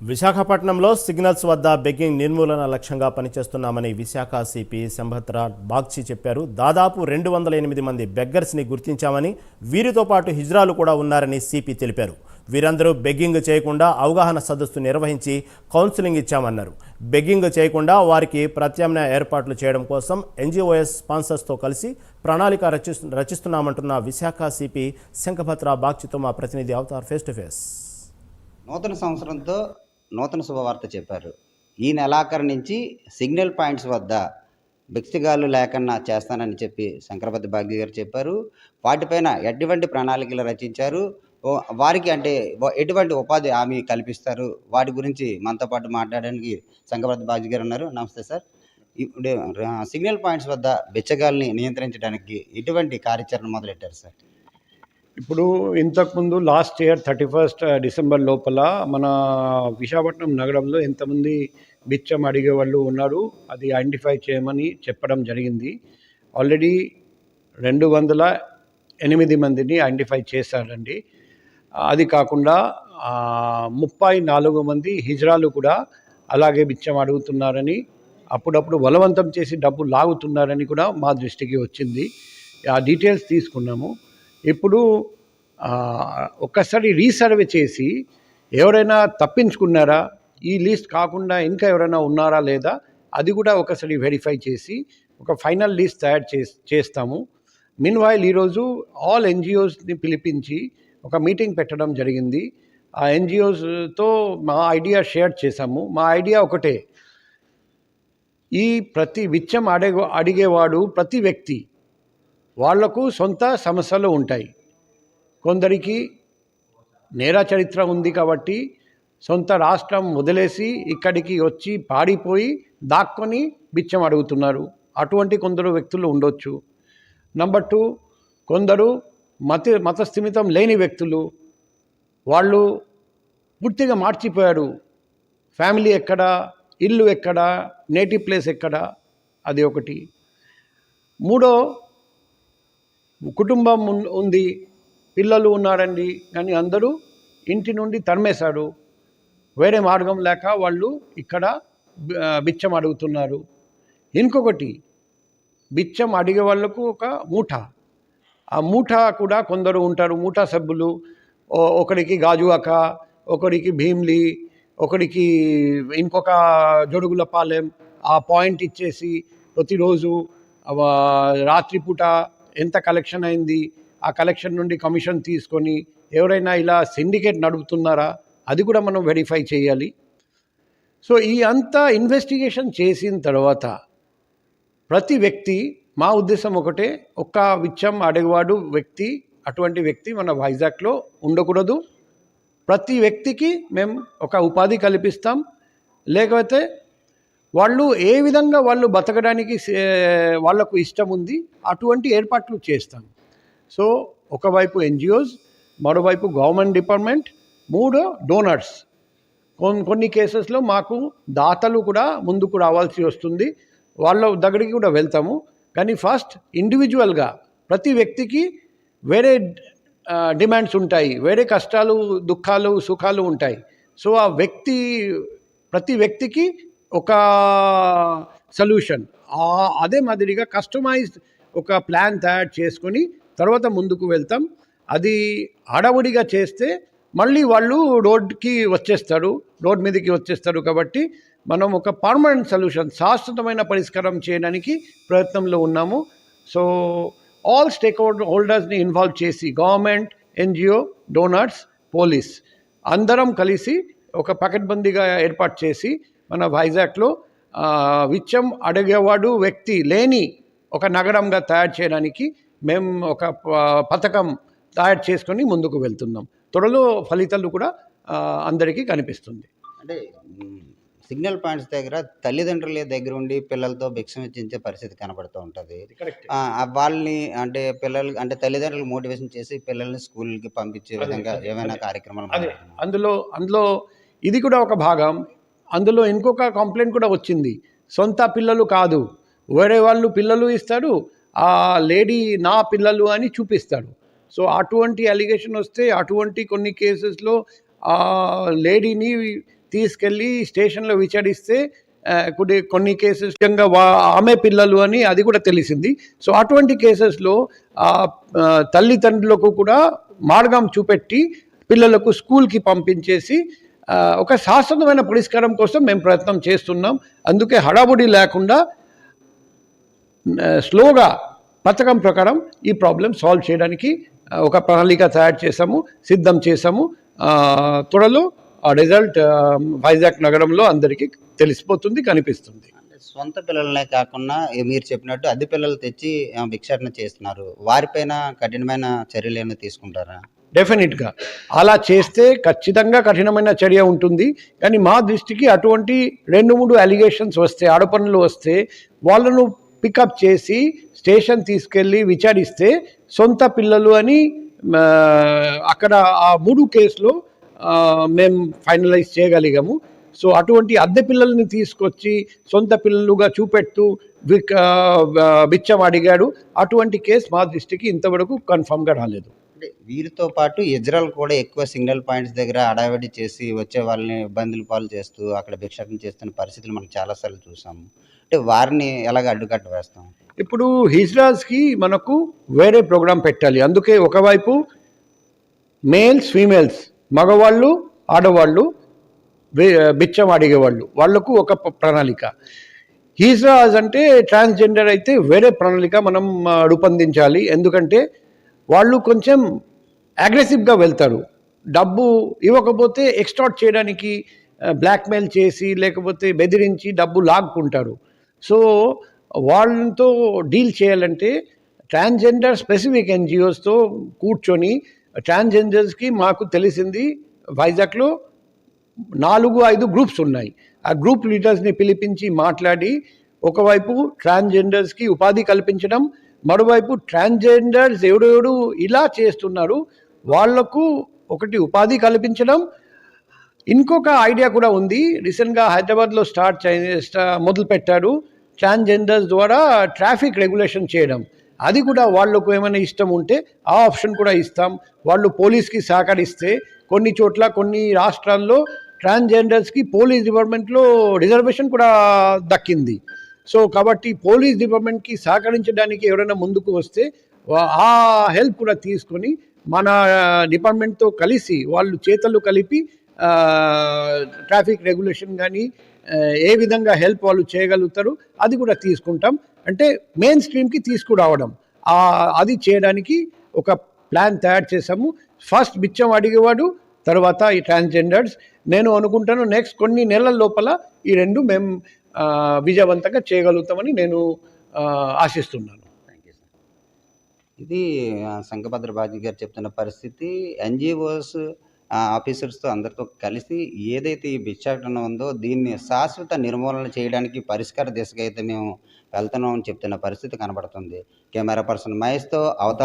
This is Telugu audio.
విశాఖపట్నంలో సిగ్నల్స్ వద్ద బెగ్గింగ్ నిర్మూలన లక్ష్యంగా పనిచేస్తున్నామని విశాఖ సిపి సంభత్రాజ్ బాగ్చి చెప్పారు. దాదాపు 208 మంది బెగ్గర్స్ని గుర్తించామని, వీరితో పాటు హిజ్రాలు కూడా ఉన్నారని సిపి తెలిపారు. వీరందరూ బెగ్గింగ్ చేయకుండా అవగాహన సదస్సు నిర్వహించి కౌన్సిలింగ్ ఇచ్చామన్నారు. బెగ్గింగ్ చేయకుండా వారికి ప్రత్యామ్నాయ ఏర్పాట్లు చేయడం కోసం ఎన్జిఓఎస్ స్పాన్సర్స్తో కలిసి ప్రణాళిక రచిస్తున్నామంటున్న విశాఖ సిపి సంభత్రాజ్ బాగ్చితో మా ప్రతినిధి అవతార్ ఫేస్ టు ఫేస్. నూతన సంవత్సరంతో నూతన శుభవార్త చెప్పారు. ఈ నెలాఖరు నుంచి సిగ్నల్ పాయింట్స్ వద్ద బిక్షగాళ్ళు లేకుండా చేస్తానని చెప్పి శంకరపతి బాగ్చి గారు చెప్పారు. వాటిపైన ఎటువంటి ప్రణాళికలు రచించారు, వారికి ఎటువంటి ఉపాధి హామీ కల్పిస్తారు, వాటి గురించి మనతో పాటు మాట్లాడడానికి శంకరపతి బాగ్చి గారు ఉన్నారు. నమస్తే సార్. ఇప్పుడు సిగ్నల్ పాయింట్స్ వద్ద బిచ్చగాళ్ళని నియంత్రించడానికి ఎటువంటి కార్యాచరణ మొదలెట్టారు సార్? ఇప్పుడు ఇంతకుముందు లాస్ట్ ఇయర్ 31 డిసెంబర్ లోపల మన విశాఖపట్నం నగరంలో ఎంతమంది బిచ్చం అడిగే వాళ్ళు ఉన్నారు అది ఐడెంటిఫై చేయమని చెప్పడం జరిగింది. ఆల్రెడీ 208 మందిని ఐడెంటిఫై చేశారండి. అది కాకుండా 34 మంది హిజ్రాలు కూడా అలాగే బిచ్చం అడుగుతున్నారని, అప్పుడప్పుడు బలవంతం చేసి డబ్బు లాగుతున్నారని కూడా మా దృష్టికి వచ్చింది. ఆ డీటెయిల్స్ తీసుకున్నాము. ఇప్పుడు ఒక్కసారి రీసర్వే చేసి ఎవరైనా తప్పించుకున్నారా, ఈ లిస్ట్ కాకుండా ఇంకా ఎవరైనా ఉన్నారా లేదా అది కూడా ఒకసారి వెరిఫై చేసి ఒక ఫైనల్ లిస్ట్ తయారు చేస్తాము. మీన్వైల్ ఈరోజు ఆల్ ఎన్జిఓస్ని పిలిపించి ఒక మీటింగ్ పెట్టడం జరిగింది. ఆ ఎన్జిఓస్తో మా ఐడియా షేర్ చేశాము. మా ఐడియా ఒకటే, ఈ ప్రతి బిచ్చం అడిగేవాడు ప్రతి వ్యక్తి వాళ్లకు సొంత సమస్యలు ఉంటాయి. కొందరికి నేర చరిత్ర ఉంది కాబట్టి సొంత రాష్ట్రం వదిలేసి ఇక్కడికి వచ్చి పాడిపోయి దాక్కొని బిచ్చం అడుగుతున్నారు. అటువంటి కొందరు వ్యక్తులు ఉండొచ్చు. నెంబర్ 2, కొందరు మతస్థిమితం లేని వ్యక్తులు, వాళ్ళు పూర్తిగా మార్చిపోయారు. ఫ్యామిలీ ఎక్కడ, ఇల్లు ఎక్కడ, నేటివ్ ప్లేస్ ఎక్కడ, అది ఒకటి. 3, కుటుంబం ఉంది, పిల్లలు ఉన్నారండి, కానీ అందరూ ఇంటి నుండి తరిమేశారు. వేరే మార్గం లేక వాళ్ళు ఇక్కడ బిచ్చం అడుగుతున్నారు. ఇంకొకటి, బిచ్చం అడిగే వాళ్ళకు ఒక మూఠ, ఆ మూఠ కూడా కొందరు ఉంటారు. మూఠ సభ్యులు, ఒకరికి గాజువాక, ఒకరికి భీమ్లీ, ఒకరికి ఇంకొక జొడుగులపాలెం, ఆ పాయింట్ ఇచ్చేసి ప్రతిరోజు రాత్రిపూట ఎంత కలెక్షన్ అయింది, ఆ కలెక్షన్ నుండి కమిషన్ తీసుకొని ఎవరైనా ఇలా సిండికేట్ నడుపుతున్నారా అది కూడా మనం వెరిఫై చేయాలి. సో ఈ అంతా ఇన్వెస్టిగేషన్ చేసిన తర్వాత ప్రతి వ్యక్తి, మా ఉద్దేశం ఒకటే, ఒక్క బిచ్చం అడిగేవాడు వ్యక్తి, అటువంటి వ్యక్తి మన వైజాగ్లో ఉండకూడదు. ప్రతి వ్యక్తికి మేము ఒక ఉపాధి కల్పిస్తాం. లేకపోతే వాళ్ళు ఏ విధంగా వాళ్ళు బతకడానికి వాళ్లకు ఇష్టం ఉంది అటువంటి ఏర్పాట్లు చేస్తాం. సో ఒకవైపు ఎన్జిఓస్, మరోవైపు గవర్నమెంట్ డిపార్ట్మెంట్, 3 డోనర్స్. కొన్ని కేసెస్లో మాకు దాతలు కూడా ముందుకు రావాల్సి వస్తుంది, వాళ్ళ దగ్గరికి కూడా వెళ్తాము. కానీ ఫస్ట్ ఇండివిజువల్గా ప్రతి వ్యక్తికి వేరే డిమాండ్స్ ఉంటాయి, వేరే కష్టాలు, దుఃఖాలు, సుఖాలు ఉంటాయి. సో ఆ ప్రతి వ్యక్తికి ఒక సొల్యూషన్, అదే మాదిరిగా కస్టమైజ్డ్ ఒక ప్లాన్ తయారు చేసుకొని తర్వాత ముందుకు వెళ్తాం. అది హడావుడిగా చేస్తే మళ్ళీ వాళ్ళు రోడ్ మీదకి వచ్చేస్తారు. కాబట్టి మనం ఒక పర్మనెంట్ సొల్యూషన్, శాశ్వతమైన పరిష్కారం చేయడానికి ప్రయత్నంలో ఉన్నాము. సో ఆల్ స్టేక్ హోల్డర్స్ని ఇన్వాల్వ్ చేసి గవర్నమెంట్, ఎన్జిఓ, డోనర్స్, పోలీస్ అందరం కలిసి ఒక పకడ్బందీగా ఏర్పాటు చేసి మన వైజాగ్లో బిచ్చం అడిగేవాడు వ్యక్తి లేని ఒక నగరంగా తయారు చేయడానికి మేము ఒక పథకం తయారు చేసుకొని ముందుకు వెళ్తున్నాం. త్వరలో ఫలితాలు కూడా అందరికీ కనిపిస్తుంది. అంటే సిగ్నల్ పాయింట్స్ దగ్గర తల్లిదండ్రుల దగ్గర ఉండి పిల్లలతో భిక్షం ఇచ్చించే పరిస్థితి కనబడుతూ ఉంటుంది. వాళ్ళని పిల్లలు తల్లిదండ్రులు మోటివేషన్ చేసి పిల్లల్ని స్కూల్కి పంపించే విధంగా ఏమైనా కార్యక్రమాలు? అందులో ఇది కూడా ఒక భాగం. అందులో ఇంకొక కంప్లైంట్ కూడా వచ్చింది, సొంత పిల్లలు కాదు, వేరే వాళ్ళు పిల్లలు ఇస్తారు, ఆ లేడీ నా పిల్లలు అని చూపిస్తాడు. సో అటువంటి అలిగేషన్ వస్తే, అటువంటి కొన్ని కేసెస్లో ఆ లేడీని తీసుకెళ్ళి స్టేషన్లో విచారిస్తే కొన్ని కేసెస్ ఆమె పిల్లలు అని అది కూడా తెలిసింది. సో అటువంటి కేసెస్లో తల్లిదండ్రులకు కూడా మార్గం చూపెట్టి పిల్లలకు స్కూల్కి పంపించేసి ఒక శాశ్వతమైన పరిష్కారం కోసం మేము ప్రయత్నం చేస్తున్నాం. అందుకే హడావుడి లేకుండా స్లోగా పథకం ప్రకారం ఈ ప్రాబ్లం సాల్వ్ చేయడానికి ఒక ప్రణాళిక తయారు చేసాము, సిద్ధం చేసాము. త్వరలో ఆ రిజల్ట్ వైజాగ్ నగరంలో అందరికీ తెలిసిపోతుంది, కనిపిస్తుంది. సొంత పిల్లలనే కాకుండా మీరు చెప్పినట్టు అద్దె పిల్లలు తెచ్చి భిక్షాటన చేస్తున్నారు, వారిపైన కఠినమైన చర్యలు ఏమైనా తీసుకుంటారా? డెఫినెట్గా అలా చేస్తే ఖచ్చితంగా కఠినమైన చర్య ఉంటుంది. కానీ మా దృష్టికి అటువంటి 2-3 అలిగేషన్స్ వస్తే, ఆరోపణలు వస్తే వాళ్ళను పికప్ చేసి స్టేషన్ తీసుకెళ్ళి విచారిస్తే సొంత పిల్లలు అని అక్కడ ఆ 3 కేసులో మేము ఫైనలైజ్ చేయగలిగాము. సో అటువంటి అద్దె పిల్లల్ని తీసుకొచ్చి సొంత పిల్లలుగా చూపెడుతూ బిచ్చం అడిగాడు, అటువంటి కేసు మా దృష్టికి ఇంతవరకు కన్ఫర్మ్గా రాలేదు. అంటే వీరితో పాటు ఇజ్రాయెల్ కూడా ఎక్కువ సిగ్నల్ పాయింట్స్ దగ్గర హడావిడి చేసి వచ్చే వాళ్ళని ఇబ్బందుల పాలు చేస్తూ అక్కడ భిక్షాటన చేస్తున్న పరిస్థితులు మనం చాలాసార్లు చూసాము. అంటే వారిని ఎలాగ అడ్డుకట్ట వేస్తాం? ఇప్పుడు హిజ్రాస్కి మనకు వేరే ప్రోగ్రాం పెట్టాలి. అందుకే ఒకవైపు మేల్స్, ఫీమేల్స్, మగవాళ్ళు, ఆడవాళ్ళు, బిచ్చం అడిగేవాళ్ళు, వాళ్లకు ఒక ప్రణాళిక. హిజ్రాస్ అంటే ట్రాన్స్జెండర్ అయితే వేరే ప్రణాళిక మనం రూపొందించాలి. ఎందుకంటే వాళ్ళు కొంచెం అగ్రెసివ్గా వెళ్తారు. డబ్బు ఇవ్వకపోతే ఎక్స్టార్ట్ చేయడానికి బ్లాక్మెయిల్ చేసి లేకపోతే బెదిరించి డబ్బు లాక్కుంటారు. సో వాళ్ళతో డీల్ చేయాలంటే ట్రాన్స్జెండర్ స్పెసిఫిక్ ఎన్జిఓస్తో కూర్చొని, ట్రాన్స్జెండర్స్కి మాకు తెలిసింది వైజాగ్లో 4-5 గ్రూప్స్ ఉన్నాయి. ఆ గ్రూప్ లీడర్స్ని పిలిపించి మాట్లాడి ఒకవైపు ట్రాన్స్జెండర్స్కి ఉపాధి కల్పించడం, మరోవైపు ట్రాన్స్జెండర్స్ ఎవరెవరు ఇలా చేస్తున్నారు వాళ్లకు ఒకటి ఉపాధి కల్పించడం. ఇంకొక ఐడియా కూడా ఉంది, రీసెంట్గా హైదరాబాద్లో మొదలు పెట్టారు, ట్రాన్స్జెండర్స్ ద్వారా ట్రాఫిక్ రెగ్యులేషన్ చేయడం. అది కూడా వాళ్లకు ఏమైనా ఇష్టం ఉంటే ఆ ఆప్షన్ కూడా ఇస్తాం. వాళ్ళు పోలీస్కి సహకరిస్తే కొన్ని చోట్ల, కొన్ని రాష్ట్రాల్లో ట్రాన్స్జెండర్స్కి పోలీస్ డిపార్ట్మెంట్లో రిజర్వేషన్ కూడా దక్కింది. సో కాబట్టి పోలీస్ డిపార్ట్మెంట్కి సహకరించడానికి ఎవరైనా ముందుకు వస్తే ఆ హెల్ప్ కూడా తీసుకొని మన డిపార్ట్మెంట్తో కలిసి వాళ్ళు చేతలు కలిపి ట్రాఫిక్ రెగ్యులేషన్ కానీ ఏ విధంగా హెల్ప్ వాళ్ళు చేయగలుగుతారు అది కూడా తీసుకుంటాం. అంటే మెయిన్ స్ట్రీమ్కి తీసుకురావడం, అది చేయడానికి ఒక ప్లాన్ తయారు చేసాము. ఫస్ట్ బిచ్చం అడిగేవాడు, తర్వాత ఈ ట్రాన్స్జెండర్స్. నేను అనుకుంటాను నెక్స్ట్ కొన్ని నెలల లోపల ఈ 2 మేము విజయవంతంగా చేయగలుగుతామని నేను ఆశిస్తున్నాను. Thank you sir. ఇది సంఘభద్ర బాజీ గారు చెప్తున్న పరిస్థితి. ఎన్జిఓస్ ఆఫీసర్స్తో అందరితో కలిసి ఏదైతే ఈ భిక్షాటన ఉందో దీన్ని శాశ్వత నిర్మూలన చేయడానికి పరిష్కార దిశగా అయితే మేము వెళ్తున్నామని చెప్తున్న పరిస్థితి కనబడుతుంది. కెమెరా పర్సన్ మహేష్తో అవతార్.